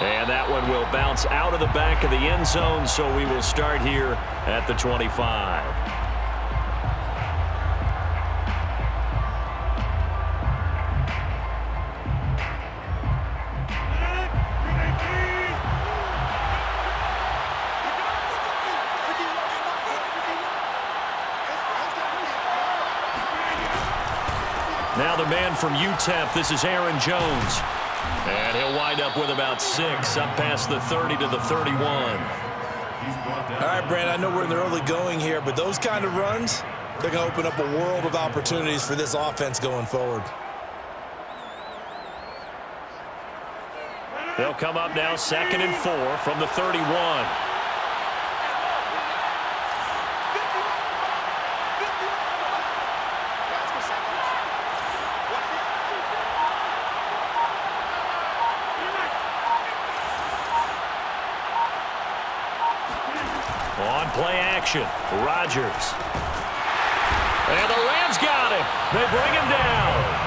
And that one will bounce out of the back of the end zone, so we will start here at the 25. Now the man from UTEP, this is Aaron Jones. And he'll wind up with about 6, up past the 30 to the 31. All right, Brandon, I know we're in the early going here, but those kind of runs, they're going to open up a world of opportunities for this offense going forward. They'll come up now 2nd and 4 from the 31. On play action, Rodgers. And the Rams got him. They bring him down.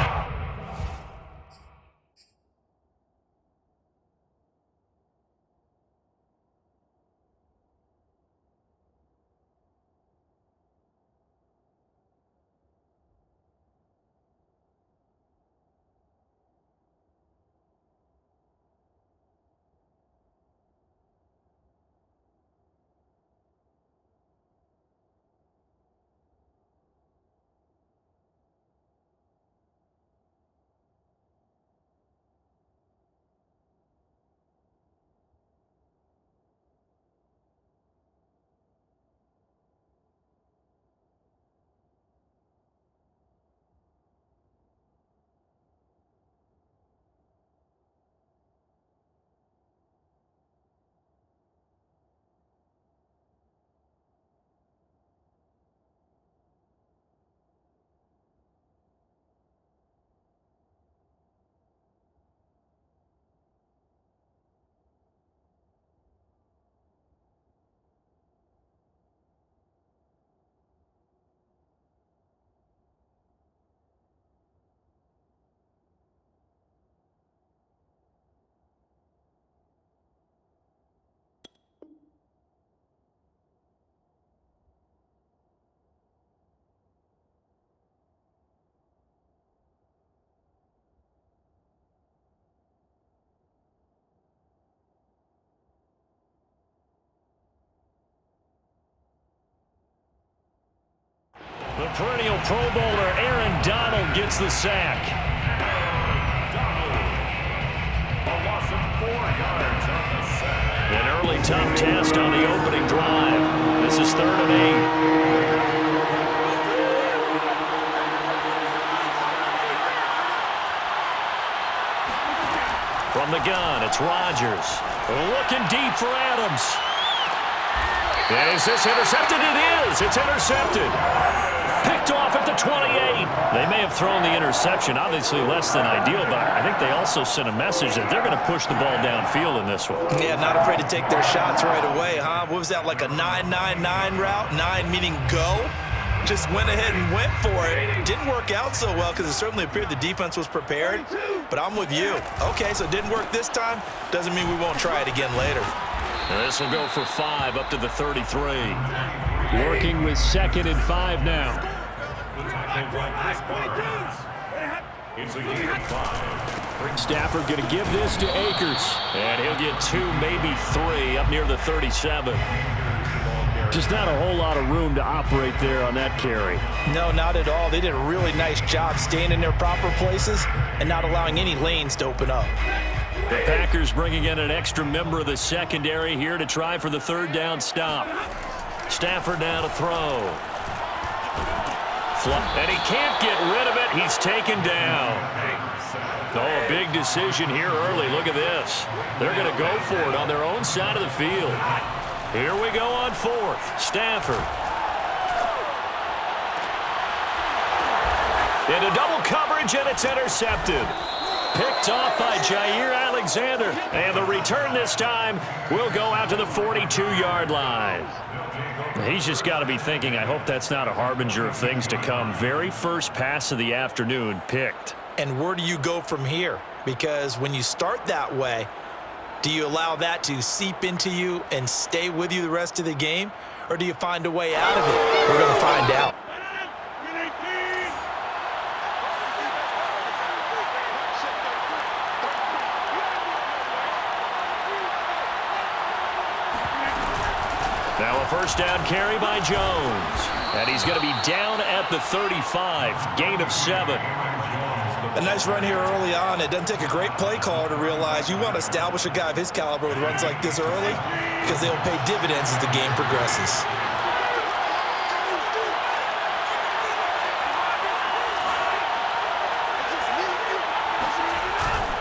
The perennial Pro Bowler Aaron Donald gets the sack. An early tough test on the opening drive. This is 3rd and 8. From the gun, it's Rodgers. Looking deep for Adams. Is this intercepted? It is. It's intercepted. Picked off at the 28. They may have thrown the interception, obviously less than ideal, but I think they also sent a message that they're going to push the ball downfield in this one. Yeah, not afraid to take their shots right away, huh? What was that, like a 9-9-9 route? 9 meaning go? Just went ahead and went for it. Didn't work out so well because it certainly appeared the defense was prepared, but I'm with you. Okay, so it didn't work this time. Doesn't mean we won't try it again later. This will go for 5 up to the 33. Working with 2nd and 5 now. Stafford going to give this to Akers. And he'll get 2, maybe 3 up near the 37. Just not a whole lot of room to operate there on that carry. No, not at all. They did a really nice job staying in their proper places and not allowing any lanes to open up. The Packers bringing in an extra member of the secondary here to try for the 3rd down stop. Stafford now to throw. And he can't get rid of it. He's taken down. Oh, a big decision here early. Look at this. They're going to go for it on their own side of the field. Here we go on 4th. Stafford. Into double coverage, and it's intercepted. Picked off by Jair Alexander. And the return this time will go out to the 42-yard line. He's just got to be thinking, I hope that's not a harbinger of things to come. Very first pass of the afternoon picked. And where do you go from here? Because when you start that way, Do you allow that to seep into you and stay with you the rest of the game? Or do you find a way out of it? We're going to find out. Now a first down carry by Jones. And he's going to be down at the 35. Gain of 7. A nice run here early on. It doesn't take a great play caller to realize you want to establish a guy of his caliber with runs like this early because they'll pay dividends as the game progresses.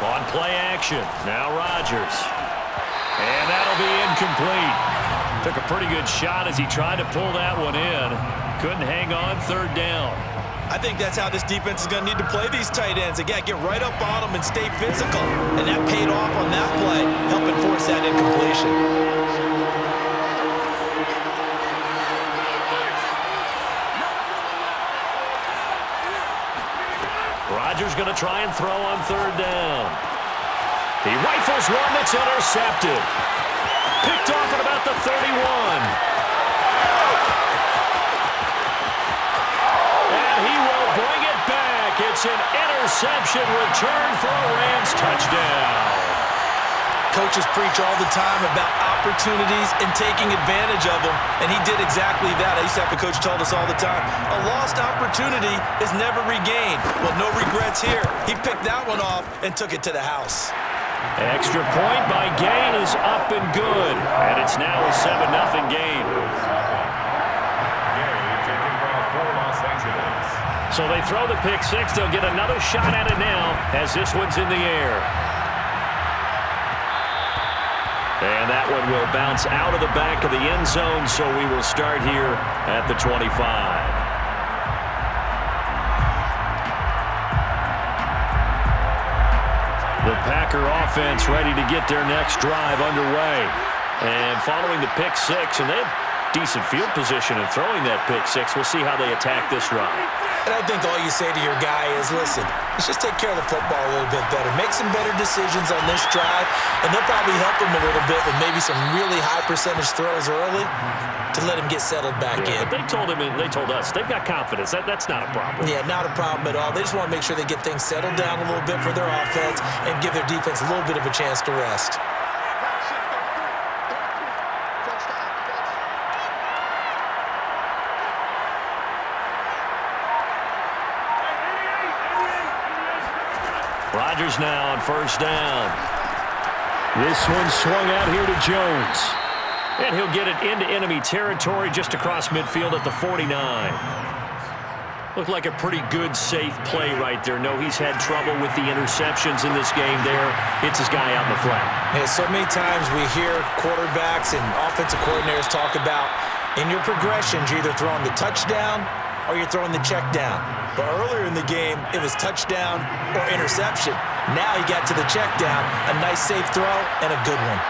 On play action. Now Rodgers. And that'll be incomplete. Took a pretty good shot as he tried to pull that one in. Couldn't hang on. Third down. I think that's how this defense is going to need to play these tight ends. Again, get right up on them and stay physical. And that paid off on that play, helping force that incompletion. Rodgers going to try and throw on third down. He rifles one that's intercepted. Picked off at about the 31. He will bring it back. It's an interception return for a Rams touchdown. Coaches preach all the time about opportunities and taking advantage of them, and he did exactly that. I used to have a coach told us all the time, a lost opportunity is never regained. Well, no regrets here. He picked that one off and took it to the house. Extra point by Gain is up and good, and it's now a 7-0 game. So they throw the pick six. They'll get another shot at it now as this one's in the air. And that one will bounce out of the back of the end zone, so we will start here at the 25. The Packer offense ready to get their next drive underway. And following the pick six, and they have decent field position in throwing that pick six. We'll see how they attack this run. And I think all you say to your guy is, listen, let's just take care of the football a little bit better. Make some better decisions on this drive, and they'll probably help him a little bit with maybe some really high percentage throws early to let him get settled back in. They told him, and they told us, they've got confidence. That's not a problem. Yeah, not a problem at all. They just want to make sure they get things settled down a little bit for their offense and give their defense a little bit of a chance to rest. Rodgers now on first down. This one swung out here to Jones. And he'll get it into enemy territory just across midfield at the 49. Looked like a pretty good, safe play right there. No, he's had trouble with the interceptions in this game there. Hits his guy out in the flat. Yeah, so many times we hear quarterbacks and offensive coordinators talk about in your progressions, you're either throwing the touchdown or you're throwing the check down. But earlier in the game, it was touchdown or interception. Now he got to the check down, a nice safe throw, and a good one.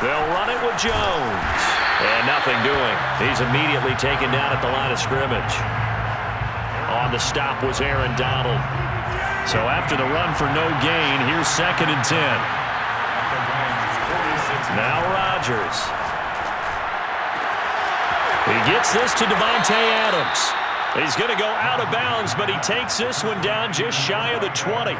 They'll run it with Jones. And nothing doing. He's immediately taken down at the line of scrimmage. On the stop was Aaron Donald. So after the run for no gain, here's 2nd and 10. Now Rodgers. He gets this to Davante Adams. He's going to go out of bounds, but he takes this one down just shy of the 20.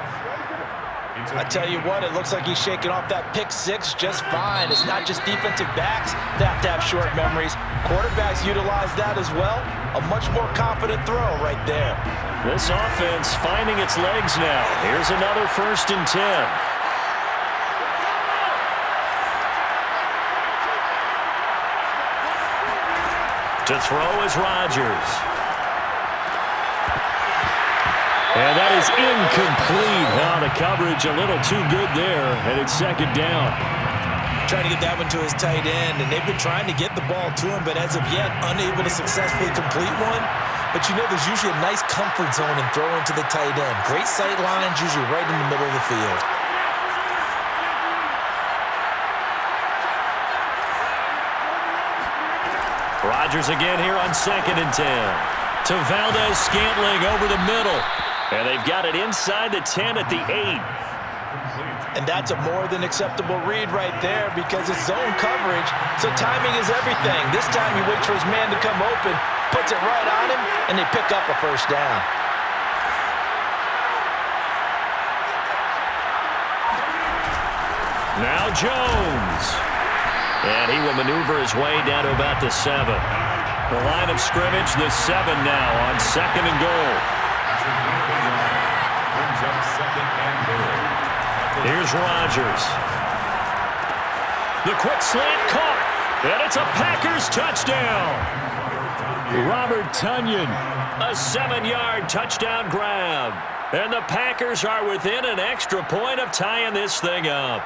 I tell you what, it looks like he's shaking off that pick six just fine. It's not just defensive backs that have to have short memories. Quarterbacks utilize that as well. A much more confident throw right there. This offense finding its legs now. Here's another 1st and 10. To throw is Rodgers. And that is incomplete. The coverage a little too good there, and it's 2nd down. Trying to get that one to his tight end, and they've been trying to get the ball to him, but as of yet, unable to successfully complete one. But you know there's usually a nice comfort zone in throwing to the tight end. Great sight lines, usually right in the middle of the field. Rodgers again here on 2nd and 10. To Valdez Scantling over the middle. And they've got it inside the 10 at the 8. And that's a more than acceptable read right there because it's zone coverage, so timing is everything. This time he waits for his man to come open, puts it right on him, and they pick up a first down. Now Jones. And he will maneuver his way down to about the 7. The line of scrimmage, the 7 now on 2nd and goal. Here's Rodgers. The quick slant caught, and it's a Packers touchdown. Robert Tonyan, a 7-yard touchdown grab. And the Packers are within an extra point of tying this thing up.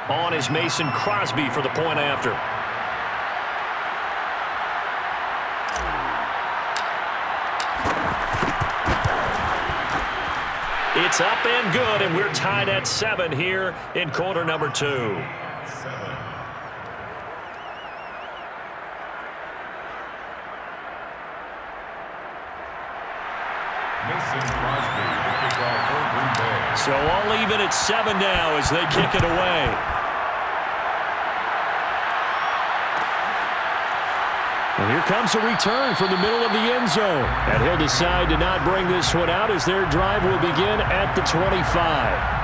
On is Mason Crosby for the point after. It's up and good, and we're tied at 7 here in quarter number 2. So all even at 7 now as they kick it away. And here comes a return from the middle of the end zone. And he'll decide to not bring this one out as their drive will begin at the 25.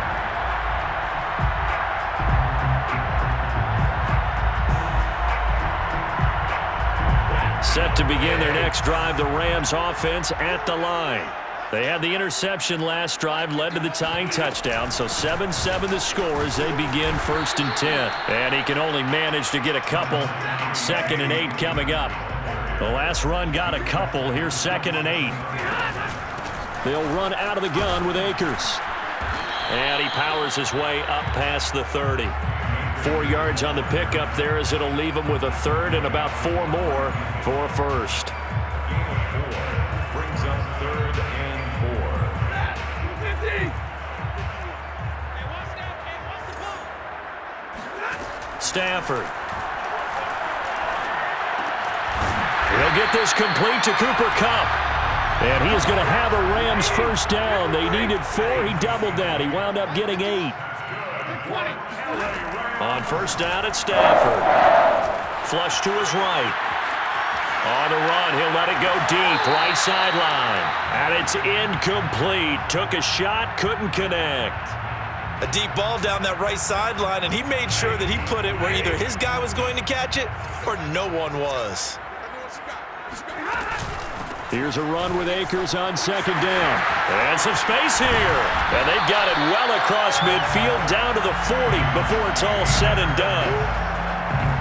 Set to begin their next drive, the Rams offense at the line. They had the interception last drive, led to the tying touchdown, so 7-7 the score as they begin 1st and 10. And he can only manage to get a couple. 2nd and 8 coming up. The last run got a couple. Here's 2nd and 8. They'll run out of the gun with Akers. And he powers his way up past the 30. 4 yards on the pickup there as it'll leave him with a 3rd and about 4 more for a first. Brings up 3rd and 4. Stafford. He'll get this complete to Cooper Kupp. And he is going to have a Rams first down. They needed 4. He doubled that. He wound up getting 8. On first down at Stafford. Flush to his right. On the run, he'll let it go deep, right sideline. And it's incomplete. Took a shot, couldn't connect. A deep ball down that right sideline, and he made sure that he put it where either his guy was going to catch it or no one was. Here's a run with Akers on 2nd down. And some space here. And they've got it well across midfield down to the 40 before it's all said and done.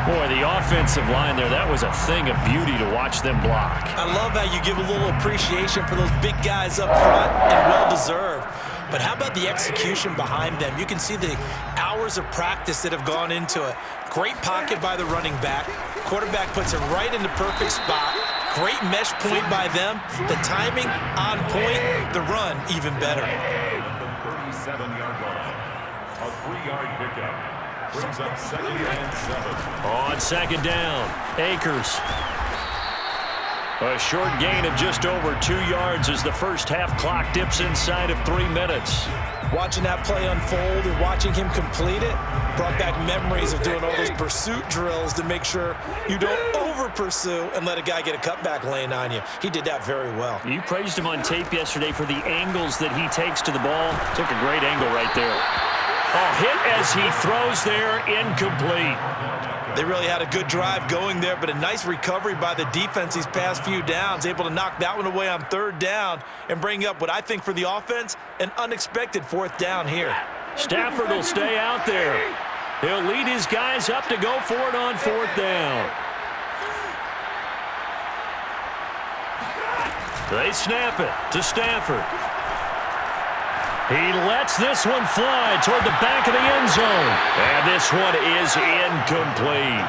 Boy, the offensive line there, that was a thing of beauty to watch them block. I love how you give a little appreciation for those big guys up front, and well-deserved. But how about the execution behind them? You can see the hours of practice that have gone into it. Great pocket by the running back. Quarterback puts it right in the perfect spot. Great mesh point by them. The timing on point. The run even better. The 37-yard line. A 3-yard pickup. Brings up 2nd and 7. On 2nd down, Akers. A short gain of just over 2 yards as the first half clock dips inside of 3 minutes. Watching that play unfold and watching him complete it brought back memories of doing all those pursuit drills to make sure you don't over-pursue and let a guy get a cutback lane on you. He did that very well. You praised him on tape yesterday for the angles that he takes to the ball. Took a great angle right there. Oh, hit as he throws there, incomplete. They really had a good drive going there, but a nice recovery by the defense these past few downs, able to knock that one away on 3rd down and bring up what I think for the offense, an unexpected 4th down here. Stafford will stay out there. He'll lead his guys up to go for it on 4th down. They snap it to Stafford. He lets this one fly toward the back of the end zone. And this one is incomplete.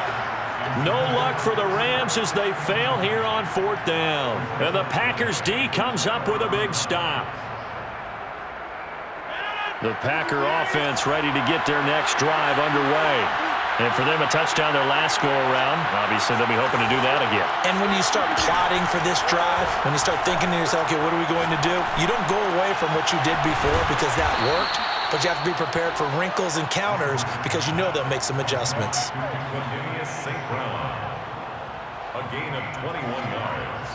No luck for the Rams as they fail here on 4th down. And the Packers D comes up with a big stop. The Packer offense ready to get their next drive underway. And for them, a touchdown their last go-around. Obviously, they'll be hoping to do that again. And when you start plotting for this drive, when you start thinking to yourself, okay, what are we going to do? You don't go away from what you did before because that worked, but you have to be prepared for wrinkles and counters because you know they'll make some adjustments. St. Brown, a gain of 21 yards,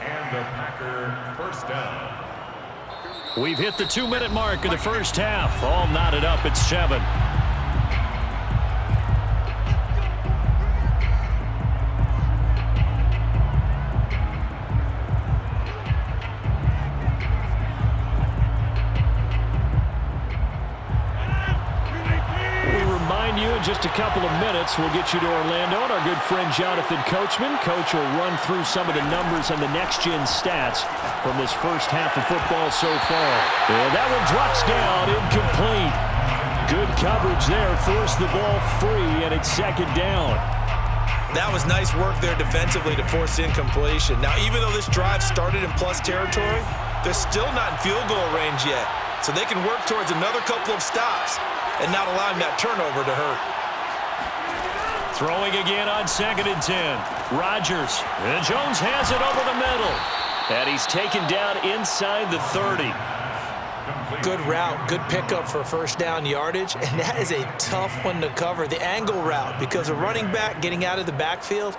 and a Packer first down. We've hit the 2-minute mark of the first half. All knotted up at 7. In just a couple of minutes, we'll get you to Orlando and our good friend Jonathan Coachman. Coach will run through some of the numbers and the next-gen stats from this first half of football so far. And that one drops down, incomplete. Good coverage there, forced the ball free, and it's second down. That was nice work there defensively to force incompletion. Now, even though this drive started in plus territory, they're still not in field goal range yet. So they can work towards another couple of stops and not allowing that turnover to hurt. Throwing again on 2nd and 10. Rodgers. And Jones has it over the middle. And he's taken down inside the 30. Good route, good pickup for first down yardage, and that is a tough one to cover, the angle route, because a running back getting out of the backfield,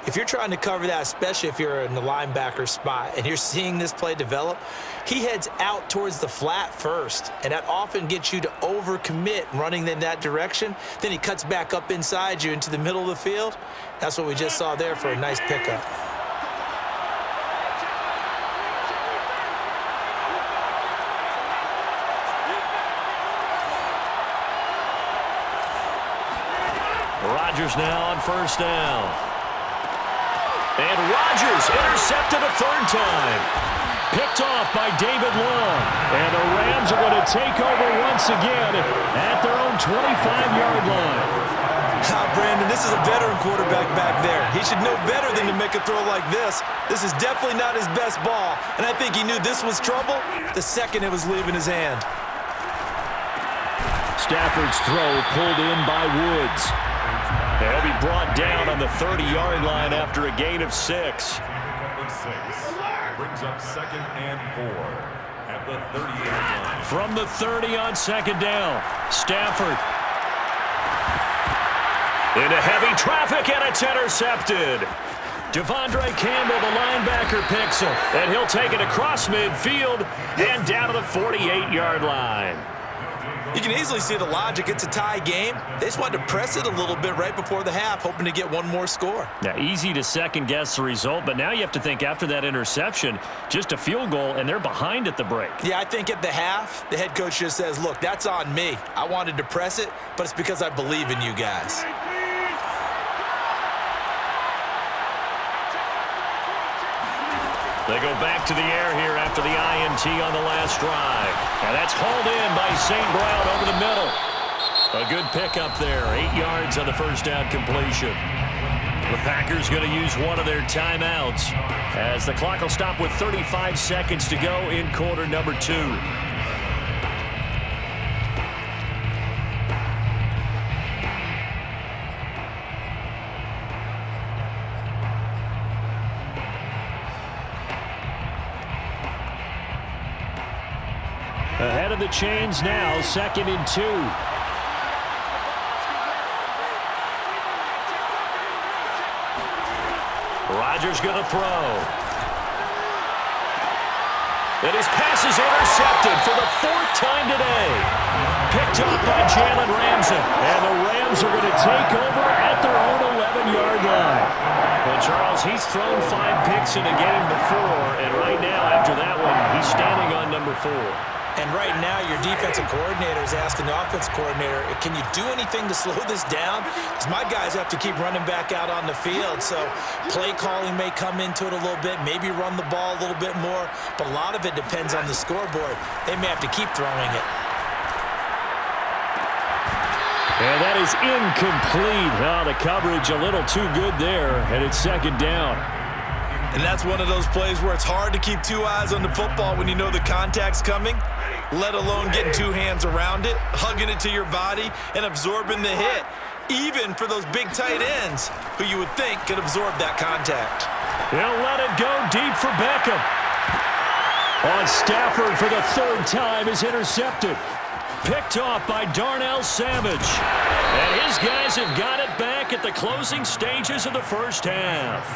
if you're trying to cover that, especially if you're in the linebacker spot and you're seeing this play develop, he heads out towards the flat first, and that often gets you to overcommit running in that direction. Then he cuts back up inside you into the middle of the field. That's what we just saw there for a nice pickup. Rodgers now on first down. And Rodgers intercepted a third time. Picked off by David Long. And the Rams are going to take over once again at their own 25-yard line. Brandon, this is a veteran quarterback back there. He should know better than to make a throw like this. This is definitely not his best ball. And I think he knew this was trouble the second it was leaving his hand. Stafford's throw pulled in by Woods. He'll be brought down on the 30-yard line after a gain of 6. Brings up 2nd and 4 at the 30-yard line. From the 30 on 2nd down, Stafford. Into heavy traffic, and it's intercepted. Devondre Campbell, the linebacker, picks him. And he'll take it across midfield and down to the 48-yard line. You can easily see the logic. It's a tie game. They just wanted to press it a little bit right before the half, hoping to get one more score. Now, easy to second-guess the result, but now you have to think after that interception, just a field goal, and they're behind at the break. Yeah, I think at the half, the head coach just says, look, that's on me. I wanted to press it, but it's because I believe in you guys. They go back to the air here after the INT on the last drive. And that's hauled in by St. Brown over the middle. A good pickup there. 8 yards on the first down completion. The Packers going to use one of their timeouts as the clock will stop with 35 seconds to go in quarter number 2. Ahead of the chains now, 2nd and 2. Rodgers going to throw. And his pass is intercepted for the 4th time today. Picked up by Jalen Ramsey. And the Rams are going to take over at their own 11-yard line. Well, Charles, he's thrown 5 picks in a game before, and right now, after that one, he's standing on number 4. And right now, your defensive coordinator is asking the offensive coordinator, can you do anything to slow this down? Because my guys have to keep running back out on the field. So play calling may come into it a little bit, maybe run the ball a little bit more. But a lot of it depends on the scoreboard. They may have to keep throwing it. And that is incomplete. Oh, the coverage a little too good there, and it's 2nd down. And that's one of those plays where it's hard to keep 2 eyes on the football when you know the contact's coming, let alone getting 2 hands around it, hugging it to your body, and absorbing the hit. even for those big tight ends who you would think could absorb that contact. He'll let it go deep for Beckham. On Stafford for the third time is intercepted. Picked off by Darnell Savage. And his guys have got it back at the closing stages of the first half.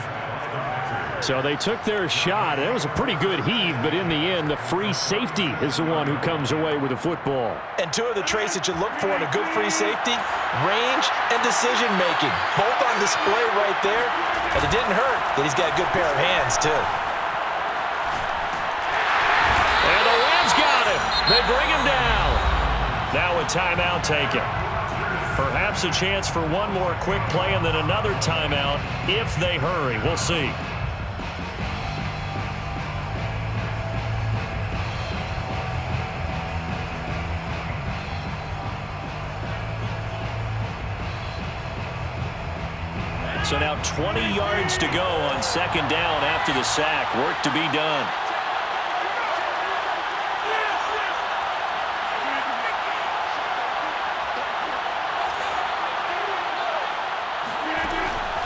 So they took their shot. It was a pretty good heave, but in the end, the free safety is the one who comes away with the football. And two of the traits that you look for in a good free safety, range and decision-making. Both on display right there. And it didn't hurt that he's got a good pair of hands, too. And the Rams got him. They bring him down. Now a timeout taken. Perhaps a chance for one more quick play and then another timeout if they hurry. We'll see. So now 20 yards to go on second down after the sack. Work to be done.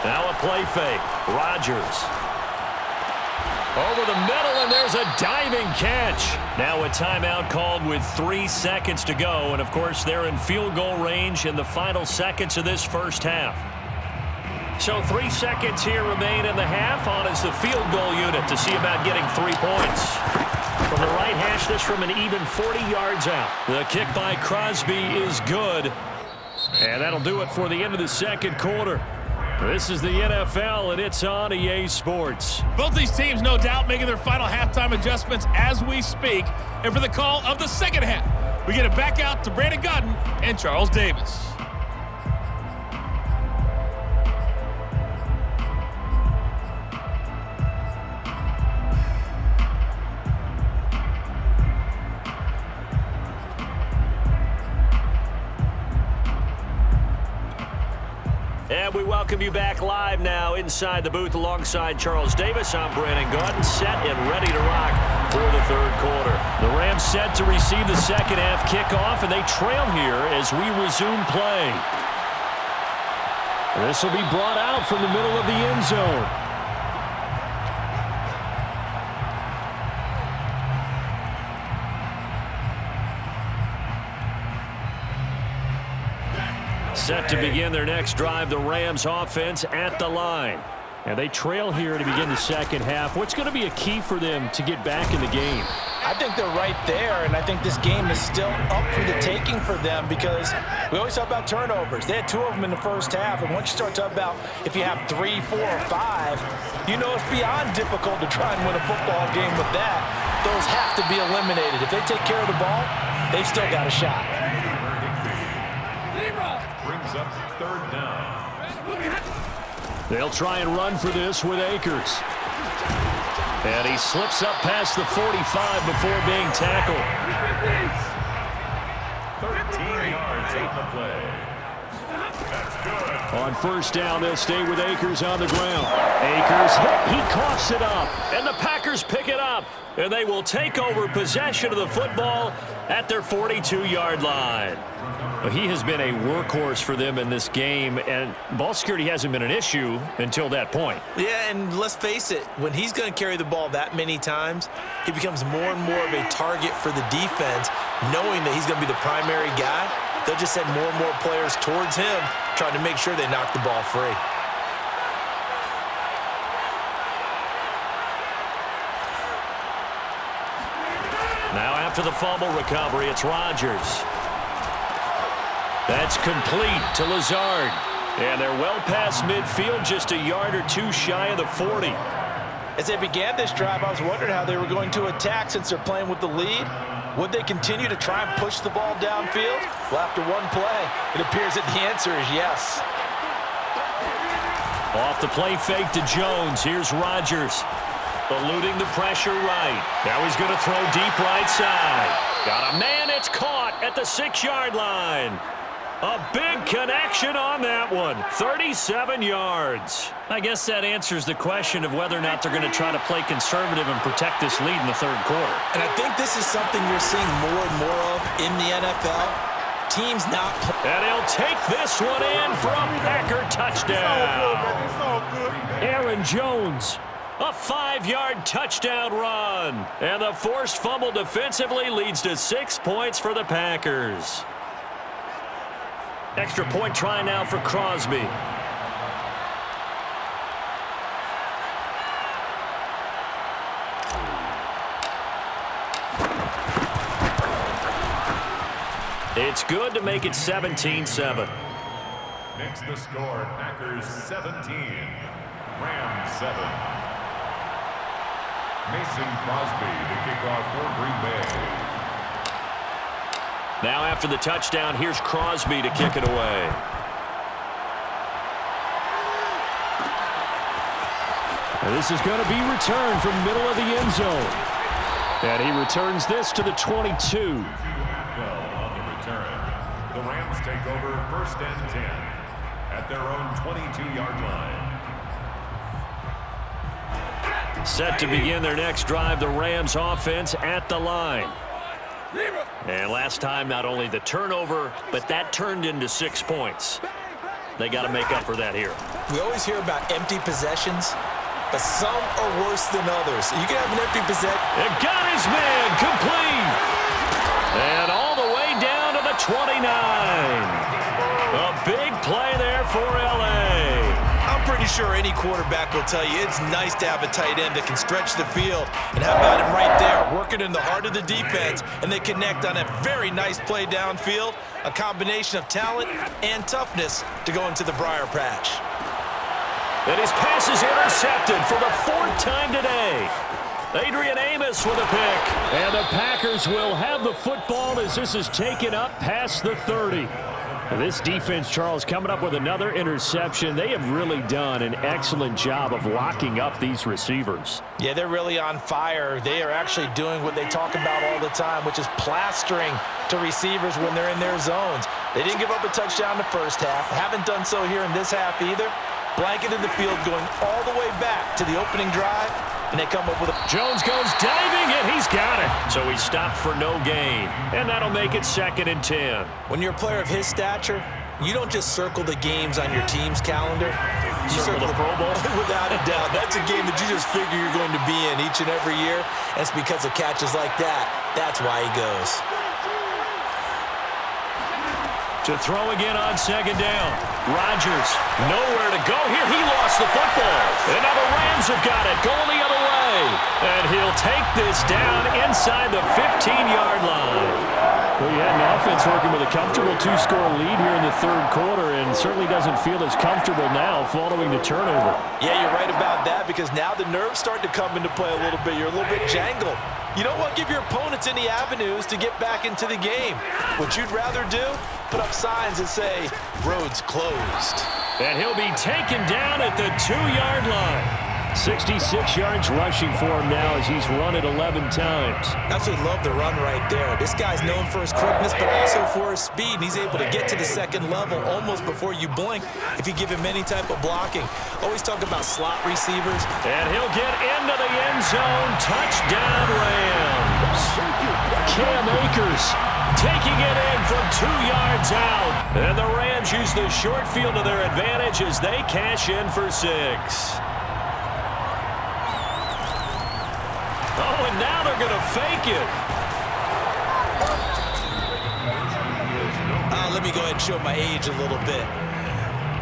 Now a play fake. Rodgers. Over the middle, and there's a diving catch. Now a timeout called with 3 seconds to go. And, of course, they're in field goal range in the final seconds of this first half. So 3 seconds here remain in the half. On is the field goal unit to see about getting 3 points. From the right hash, this from an even 40 yards out. The kick by Crosby is good. And that'll do it for the end of the second quarter. This is the NFL, and it's on EA Sports. Both these teams, no doubt, making their final halftime adjustments as we speak. And for the call of the second half, we get it back out to Brandon Gaudin and Charles Davis. And we welcome you back live now inside the booth alongside Charles Davis. I'm Brandon Gaudin, set and ready to rock for the third quarter. The Rams set to receive the second half kickoff, and they trail here as we resume play. This will be brought out from the middle of the end zone. Set to begin their next drive, the Rams offense at the line. And they trail here to begin the second half. What's going to be a key for them to get back in the game? I think they're right there, and I think this game is still up for the taking for them because we always talk about turnovers. They had 2 of them in the first half, and once you start talking about if you have 3, 4, or 5, you know it's beyond difficult to try and win a football game with that. Those have to be eliminated. If they take care of the ball, they've still got a shot. Brings up third down. They'll try and run for this with Akers. And he slips up past the 45 before being tackled. 13 yards on the play. That's good. On first down, they'll stay with Akers on the ground. Akers hit. He coughs it up. And the Packers pick it up. And they will take over possession of the football at their 42-yard line. He has been a workhorse for them in this game, and ball security hasn't been an issue until that point. Yeah, and let's face it, when he's going to carry the ball that many times, he becomes more and more of a target for the defense, knowing that he's going to be the primary guy. They'll just send more and more players towards him, trying to make sure they knock the ball free. Now after the fumble recovery, it's Rodgers. That's complete to Lazard. And they're well past midfield, just a yard or 2 shy of the 40. As they began this drive, I was wondering how they were going to attack since they're playing with the lead. Would they continue to try and push the ball downfield? Well, after one play, it appears that the answer is yes. Off the play fake to Jones. Here's Rodgers. Eluding the pressure right. Now he's going to throw deep right side. Got a man. It's caught at the 6-yard line. A big connection on that one. 37 yards. I guess that answers the question of whether or not they're going to try to play conservative and protect this lead in the third quarter. And I think this is something you're seeing more and more of in the NFL. team's not And he'll take this one in for a Packer touchdown. Aaron Jones, a 5-yard touchdown run. And the forced fumble defensively leads to 6 points for the Packers. Extra point try now for Crosby. It's good to make it 17-7. Makes the score Packers 17, Rams 7. Mason Crosby to kick off for Green Bay. Now after the touchdown, here's Crosby to kick it away. And this is going to be returned from middle of the end zone. And he returns this to the 22. The Rams take over 1st and 10 at their own 22-yard line. Set to begin their next drive, the Rams offense at the line. And last time, not only the turnover, but that turned into 6 points. They got to make up for that here. We always hear about empty possessions, but some are worse than others. You can have an empty possession. It got his man complete. And all the way down to the 29. A big play there for L.A. I'm pretty sure any quarterback will tell you it's nice to have a tight end that can stretch the field. And how about him right there, working in the heart of the defense, and they connect on a very nice play downfield, a combination of talent and toughness to go into the briar patch. And his pass is intercepted for the 4th time today. Adrian Amos with a pick. And the Packers will have the football as this is taken up past the 30. This defense, Charles, coming up with another interception. They have really done an excellent job of locking up these receivers. Yeah, they're really on fire. They are actually doing what they talk about all the time, which is plastering to receivers when they're in their zones. They didn't give up a touchdown the first half. Haven't done so here in this half either. Blanketed the field going all the way back to the opening drive, and they come up with a... Jones goes diving, and he's got it. So he stopped for no gain, and that'll make it 2nd and 10. When you're a player of his stature, you don't just circle the games on your team's calendar. You Circle the Pro Bowl? Without a doubt. That's a game that you just figure you're going to be in each and every year. And it's because of catches like that. That's why he goes. To throw again on 2nd down. Rodgers, nowhere to go here. He lost the football. And now the Rams have got it, going the other way. And he'll take this down inside the 15-yard line. Well, you had an offense working with a comfortable 2-score lead here in the 3rd quarter, and certainly doesn't feel as comfortable now following the turnover. Yeah, you're right about that, because now the nerves start to come into play a little bit. You're a little bit jangled. You don't want to give your opponents any avenues to get back into the game. What you'd rather do, put up signs that say, roads closed. And he'll be taken down at the 2-yard line. 66 yards rushing for him now as he's run it 11 times. Absolutely love the run right there. This guy's known for his quickness, but also for his speed. And he's able to get to the 2nd level almost before you blink if you give him any type of blocking. Always talk about slot receivers. And he'll get into the end zone. Touchdown, Rams. Cam Akers taking it in from 2 yards out. And the Rams use the short field to their advantage as they cash in for 6. Oh, and now they're going to fake it. Let me go ahead and show my age a little bit.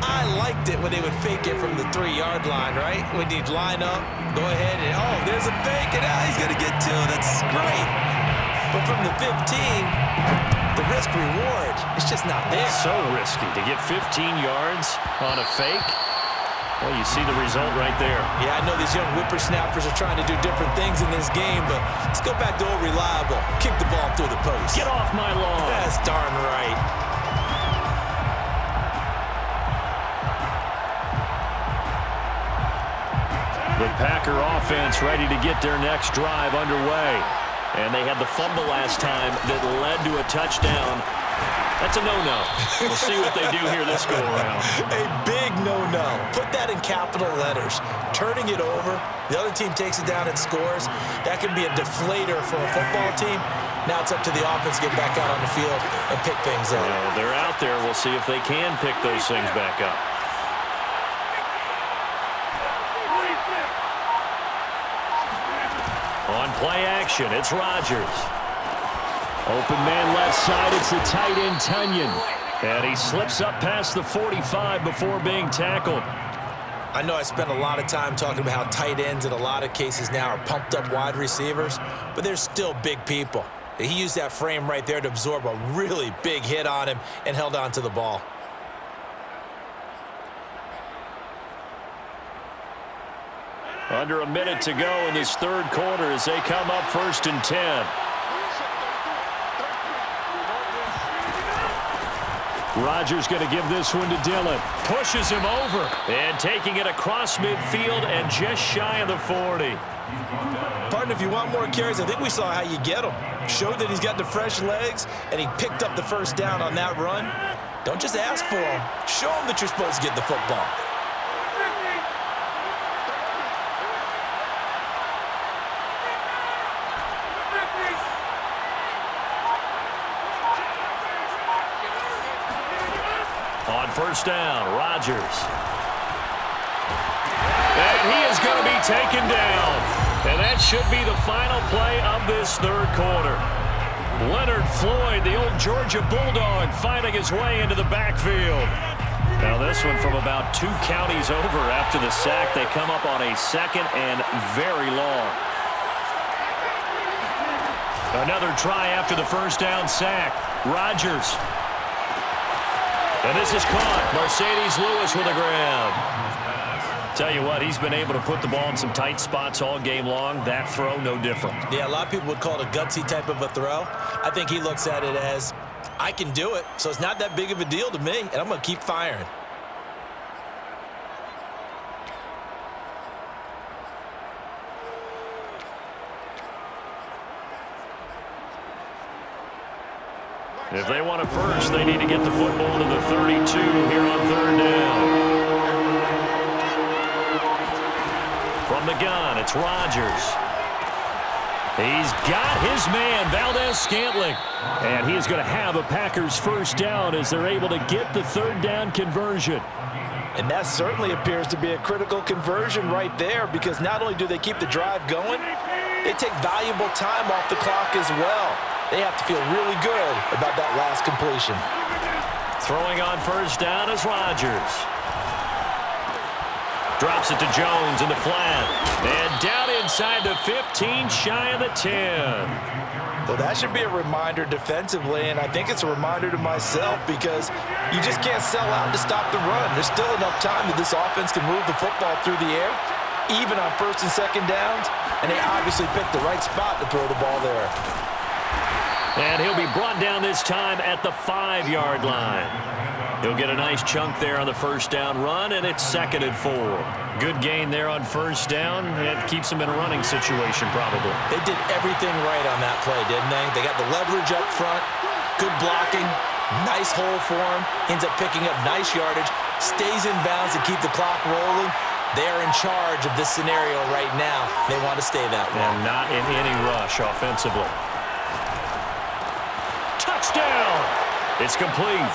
I liked it when they would fake it from the 3-yard line, right? When you'd line up, go ahead, and oh, there's a fake, and he's going to get 2. That's great. But from the 15, the risk-reward, it's just not there. So risky to get 15 yards on a fake. Well, you see the result right there. Yeah, I know these young whippersnappers are trying to do different things in this game, but let's go back to old reliable. Kick the ball through the post. Get off my lawn. That's darn right. The Packer offense ready to get their next drive underway. And they had the fumble last time that led to a touchdown. That's a no-no. We'll see what they do here this go-around. A big no-no. Put that in capital letters. Turning it over, the other team takes it down and scores. That can be a deflator for a football team. Now it's up to the offense to get back out on the field and pick things up. Well, they're out there. We'll see if they can pick those things back up. On play action, it's Rodgers. Open man left side, it's the tight end Tunyon. And he slips up past the 45 before being tackled. I know I spent a lot of time talking about how tight ends in a lot of cases now are pumped up wide receivers, but they're still big people. He used that frame right there to absorb a really big hit on him and held on to the ball. Under a minute to go in this third quarter as they come up 1st and 10. Rodgers going to give this one to Dillon. Pushes him over. And taking it across midfield and just shy of the 40. Partner, if you want more carries, I think we saw how you get him. Showed that he's got the fresh legs, and he picked up the first down on that run. Don't just ask for him. Show him that you're supposed to get the football. On first down, Rodgers. And he is going to be taken down. And that should be the final play of this third quarter. Leonard Floyd, the old Georgia Bulldog, finding his way into the backfield. Now this one from about 2 counties over after the sack. They come up on a 2nd and very long. Another try after the first down sack. Rodgers. And this is caught. Mercedes Lewis with a grab. Tell you what, he's been able to put the ball in some tight spots all game long. That throw, no different. Yeah, a lot of people would call it a gutsy type of a throw. I think he looks at it as, I can do it, so it's not that big of a deal to me, and I'm going to keep firing. If they want it first, they need to get the football to the 32 here on third down. From the gun, it's Rodgers. He's got his man, Valdes-Scantling. And he is going to have a Packers first down as they're able to get the third down conversion. And that certainly appears to be a critical conversion right there, because not only do they keep the drive going, they take valuable time off the clock as well. They have to feel really good about that last completion. Throwing on first down is Rodgers. Drops it to Jones in the flat. And down inside the 15, shy of the 10. Well, that should be a reminder defensively, and I think it's a reminder to myself, because you just can't sell out to stop the run. There's still enough time that this offense can move the football through the air, even on first and second downs, and they obviously picked the right spot to throw the ball there. And he'll be brought down this time at the 5-yard line. He'll get a nice chunk there on the first down run, and it's 2nd and 4. Good gain there on first down. It keeps him in a running situation, probably. They did everything right on that play, didn't they? They got the leverage up front, good blocking, nice hole for him, ends up picking up nice yardage, stays in bounds to keep the clock rolling. They're in charge of this scenario right now. They want to stay that way. And not in any rush offensively. Touchdown! It's complete.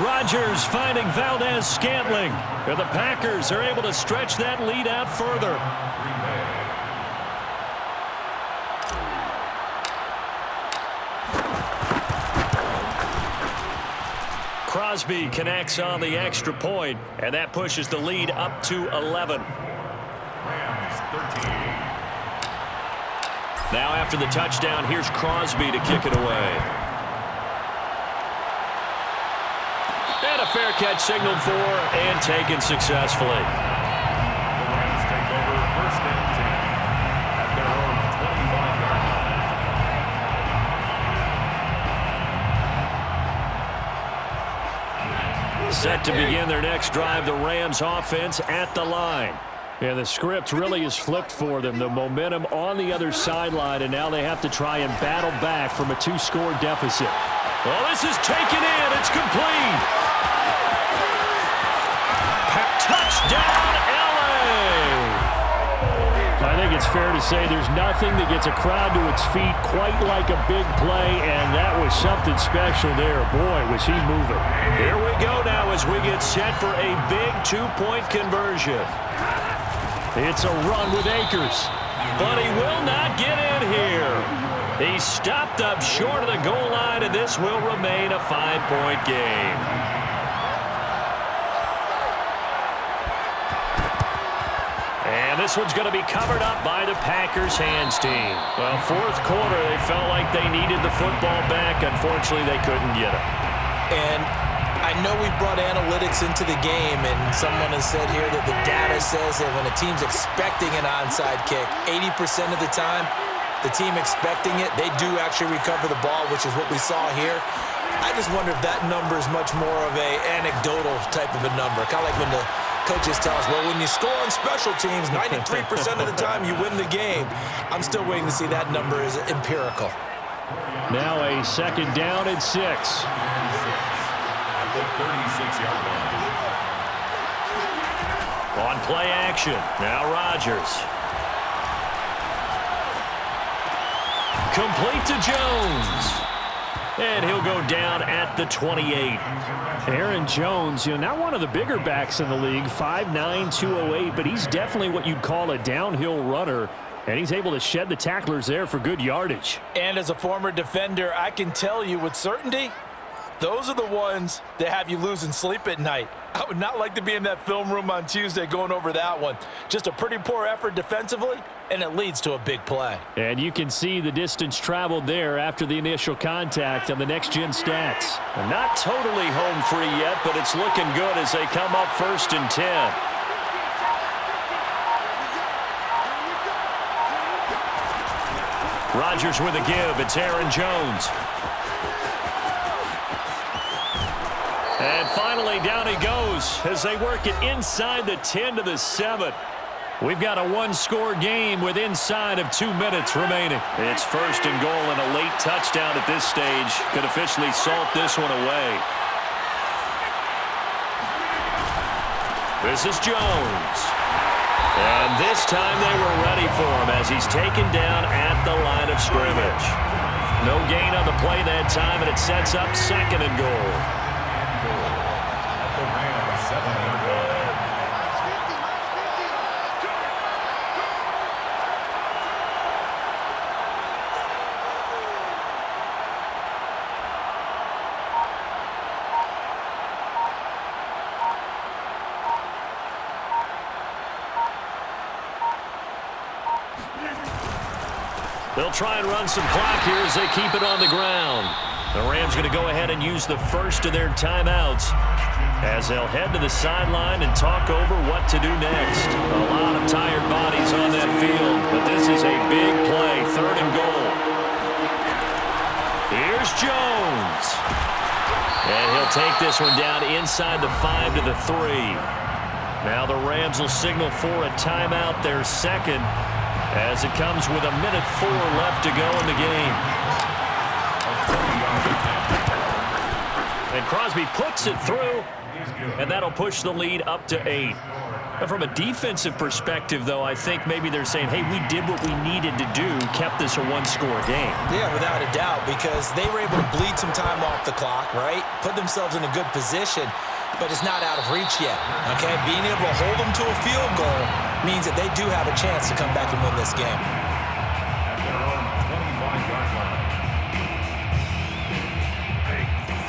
Rodgers finding Valdes-Scantling. And the Packers are able to stretch that lead out further. Crosby connects on the extra point, and that pushes the lead up to 11. Rams 13. Now after the touchdown, here's Crosby to kick it away. And a fair catch signaled for and taken successfully. The Rams take over 1st and 10 at their own 25-yard line. Set to begin their next drive, the Rams offense at the line. Yeah, the script really is flipped for them. The momentum on the other sideline, and now they have to try and battle back from a 2-score deficit. Well, this is taken in. It's complete. Touchdown, L.A. I think it's fair to say there's nothing that gets a crowd to its feet quite like a big play, and that was something special there. Boy, was he moving. Here we go now as we get set for a big two-point conversion. It's a run with Akers. But he will not get in here. He stopped up short of the goal line, and this will remain a 5-point game. And this one's going to be covered up by the Packers hands team. Well, fourth quarter, they felt like they needed the football back. Unfortunately, they couldn't get it. And I know we've brought analytics into the game, and someone has said here that the data says that when a team's expecting an onside kick, 80% of the time, the team expecting it, they do actually recover the ball, which is what we saw here. I just wonder if that number is much more of a anecdotal type of a number, kind of like when the coaches tell us, well, when you score on special teams, 93% of the time you win the game. I'm still waiting to see that number is empirical. Now a second down and 6. At the 36-yard line. On play action, now Rodgers. Complete to Jones. And he'll go down at the 28. Aaron Jones, not one of the bigger backs in the league, 5'9", 208, but he's definitely what you'd call a downhill runner, and he's able to shed the tacklers there for good yardage. And as a former defender, I can tell you with certainty, those are the ones that have you losing sleep at night. I would not like to be in that film room on Tuesday going over that one. Just a pretty poor effort defensively, and it leads to a big play. And you can see the distance traveled there after the initial contact on the next-gen stats. Not totally home free yet, but it's looking good as they come up 1st and 10. Rodgers with a give. It's Aaron Jones. And finally, down he goes as they work it inside the 10 to the 7. We've got a one-score game with inside of 2 minutes remaining. It's 1st and goal, and a late touchdown at this stage could officially salt this one away. This is Jones. And this time they were ready for him as he's taken down at the line of scrimmage. No gain on the play that time, and it sets up 2nd and goal. At the Rams 7-yard line. They'll try and run some clock here as they keep it on the ground. The Rams going to go ahead and use the first of their timeouts as they'll head to the sideline and talk over what to do next. A lot of tired bodies on that field, but this is a big play, 3rd and goal. Here's Jones. And he'll take this one down inside the 5 to the 3. Now the Rams will signal for a timeout, their 2nd, as it comes with 1:04 left to go in the game. And Crosby puts it through, and that'll push the lead up to 8. And from a defensive perspective, though, I think maybe they're saying, hey, we did what we needed to do, kept this a one-score game. Yeah, without a doubt, because they were able to bleed some time off the clock, right? Put themselves in a good position, but it's not out of reach yet, okay? Being able to hold them to a field goal means that they do have a chance to come back and win this game. At their own 25-yard line.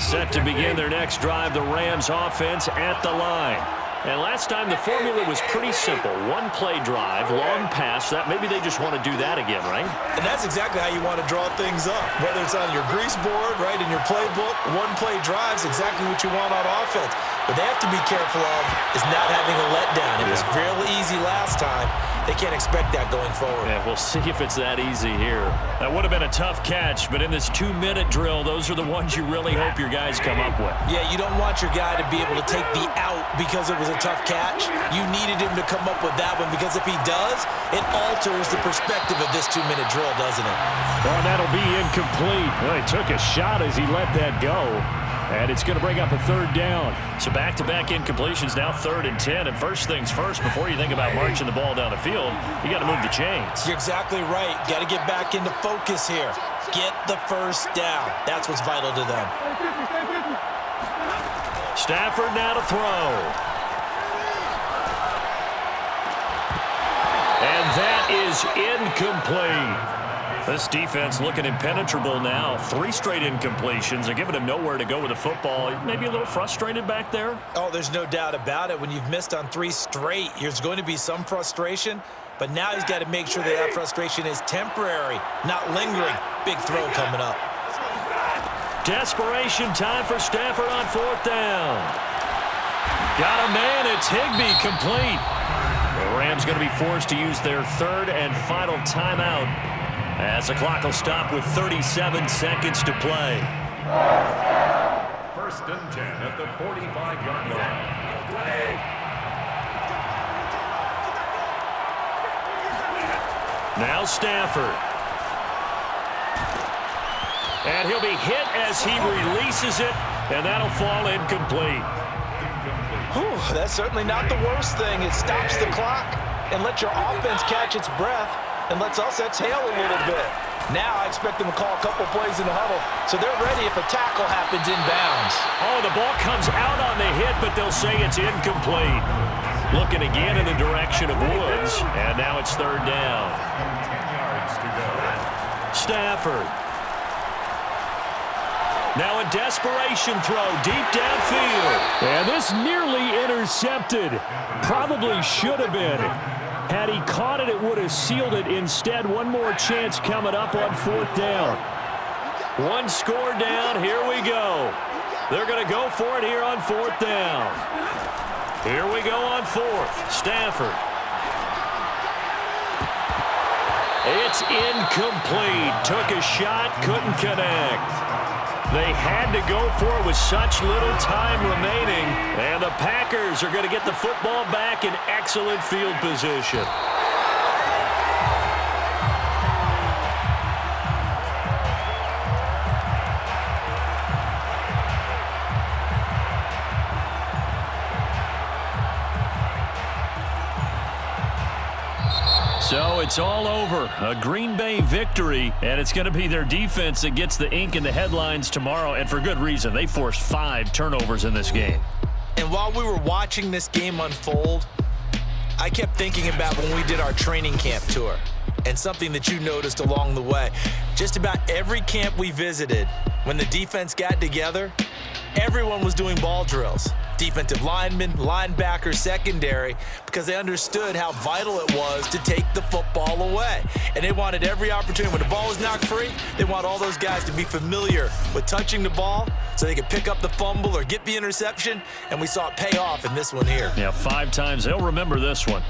Set to begin their next drive, the Rams offense at the line. And last time the formula was pretty simple. One play drive, long pass. That maybe they just want to do that again, right? And that's exactly how you want to draw things up. Whether it's on your grease board, right, in your playbook, one play drive is exactly what you want on offense. What they have to be careful of is not having a letdown. It was real easy last time. They can't expect that going forward. Yeah, we'll see if it's that easy here. That would have been a tough catch, but in this 2-minute drill, those are the ones you really hope your guys come up with. Yeah, you don't want your guy to be able to take the out because it was a tough catch. You needed him to come up with that one because if he does, it alters the perspective of this 2-minute drill, doesn't it? Well, that'll be incomplete. Well, he took a shot as he let that go. And it's going to bring up a third down. So back-to-back incompletions, now 3rd and 10. And first things first, before you think about marching the ball down the field, you got to move the chains. You're exactly right. Got to get back into focus here. Get the first down. That's what's vital to them. Stafford now to throw. And that is incomplete. This defense looking impenetrable now. 3 straight incompletions. They're giving him nowhere to go with the football. Maybe a little frustrated back there. Oh, there's no doubt about it. When you've missed on 3 straight, there's going to be some frustration. But now he's got to make sure that frustration is temporary, not lingering. Big throw coming up. Desperation time for Stafford on 4th down. Got a man. It's Higbee, complete. The Rams going to be forced to use their 3rd and final timeout as the clock will stop with 37 seconds to play. 1st and 10 at the 45-yard line. Now Stafford. And he'll be hit as he releases it, and that'll fall incomplete. Whew, that's certainly not the worst thing. It stops the clock and lets your offense catch its breath and lets us exhale a little bit. Now I expect them to call a couple plays in the huddle, so they're ready if a tackle happens inbounds. Oh, the ball comes out on the hit, but they'll say it's incomplete. Looking again in the direction of Woods, and now it's 3rd down. 10 yards to go. Stafford. Now a desperation throw deep downfield. And this nearly intercepted. Probably should have been. Had he caught it, it would have sealed it. Instead, one more chance coming up on 4th down. 1 score down. Here we go. They're going to go for it here on 4th down. Here we go on 4th. Stafford. It's incomplete. Took a shot, couldn't connect. They had to go for it with such little time remaining, and the Packers are going to get the football back in excellent field position. So it's all over. A Green Bay victory, and it's going to be their defense that gets the ink in the headlines tomorrow, and for good reason. They forced 5 turnovers in this game. And while we were watching this game unfold, I kept thinking about when we did our training camp tour and something that you noticed along the way. Just about every camp we visited, when the defense got together, everyone was doing ball drills. Defensive linemen, linebackers, secondary, because they understood how vital it was to take the football away. And they wanted every opportunity. When the ball was knocked free, they want all those guys to be familiar with touching the ball so they could pick up the fumble or get the interception, and we saw it pay off in this one here. Yeah, 5 times. They'll remember this one.